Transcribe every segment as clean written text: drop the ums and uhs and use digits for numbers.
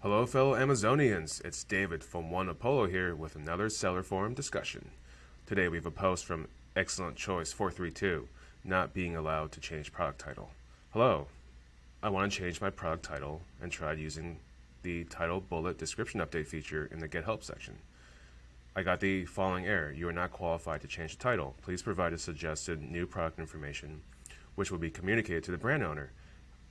Hello, fellow Amazonians. It's David from One Apollo here with another seller forum discussion. Today we have a post from Excellent Choice 432, not being allowed to change product title. Hello, I want to change my product title and tried using the title bullet description update feature in the Get Help section. I got the following error: you are not qualified to change the title. Please provide a suggested new product information, which will be communicated to the brand owner.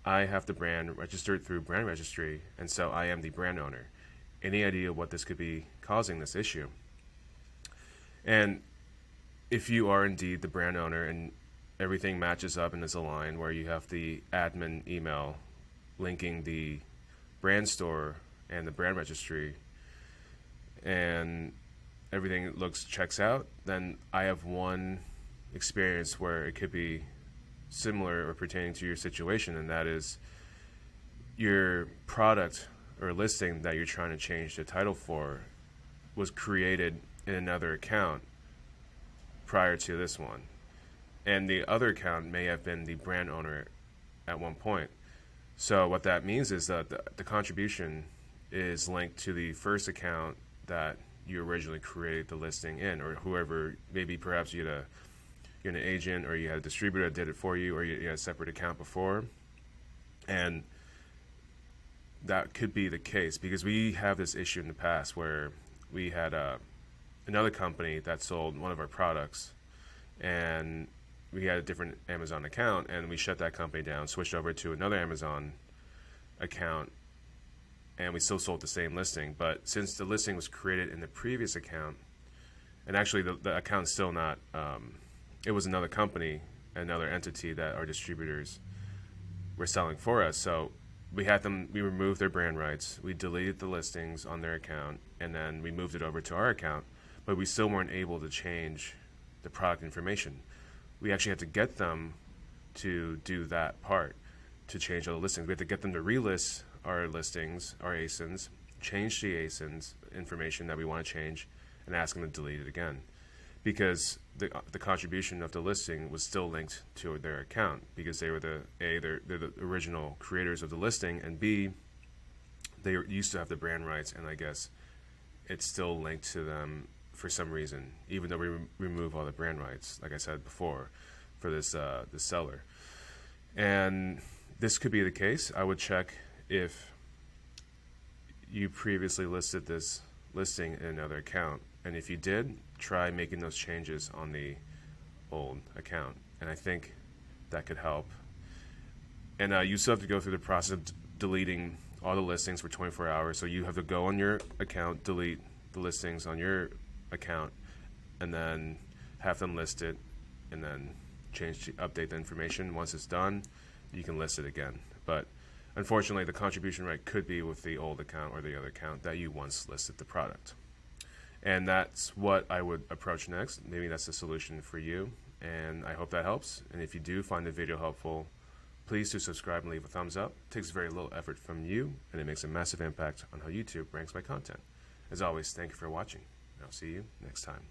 I have the brand registered through brand registry, and so I am the brand owner. Any idea what this could be causing this issue? And if you are indeed the brand owner and everything matches up and is aligned, where you have the admin email linking the brand store and the brand registry, and everything checks out, then I have one experience where it could be similar or pertaining to your situation, and that is your product or listing that you're trying to change the title for was created in another account prior to this one, and the other account may have been the brand owner at one point. So what that means is that the contribution is linked to the first account that you originally created the listing in, or whoever, maybe perhaps you're an agent or you had a distributor that did it for you, or you had a separate account before. And that could be the case because we have this issue in the past where we had another company that sold one of our products, and we had a different Amazon account, and we shut that company down, switched over to another Amazon account, and we still sold the same listing. But since the listing was created in the previous account, and actually the account's still not, it was another company, another entity that our distributors were selling for us. So we removed their brand rights, we deleted the listings on their account, and then we moved it over to our account, but we still weren't able to change the product information. We actually had to get them to do that part, to change all the listings. We had to get them to relist our listings, our ASINs, change the ASINs information that we want to change, and ask them to delete it again, because the contribution of the listing was still linked to their account, because they were they're the original creators of the listing, and B, they used to have the brand rights, and I guess it's still linked to them for some reason, even though we remove all the brand rights, like I said before, for this seller. And this could be the case. I would check if you previously listed this listing in another account, and if you did, try making those changes on the old account, and I think that could help. And you still have to go through the process of deleting all the listings for 24 hours. So you have to go on your account, delete the listings on your account, and then have them listed, and then update the information. Once it's done, you can list it again. But unfortunately, the contribution right could be with the old account or the other account that you once listed the product. And that's what I would approach next. Maybe that's the solution for you, and I hope that helps. And if you do find the video helpful, please do subscribe and leave a thumbs up. It takes very little effort from you, and it makes a massive impact on how YouTube ranks my content. As always, thank you for watching, and I'll see you next time.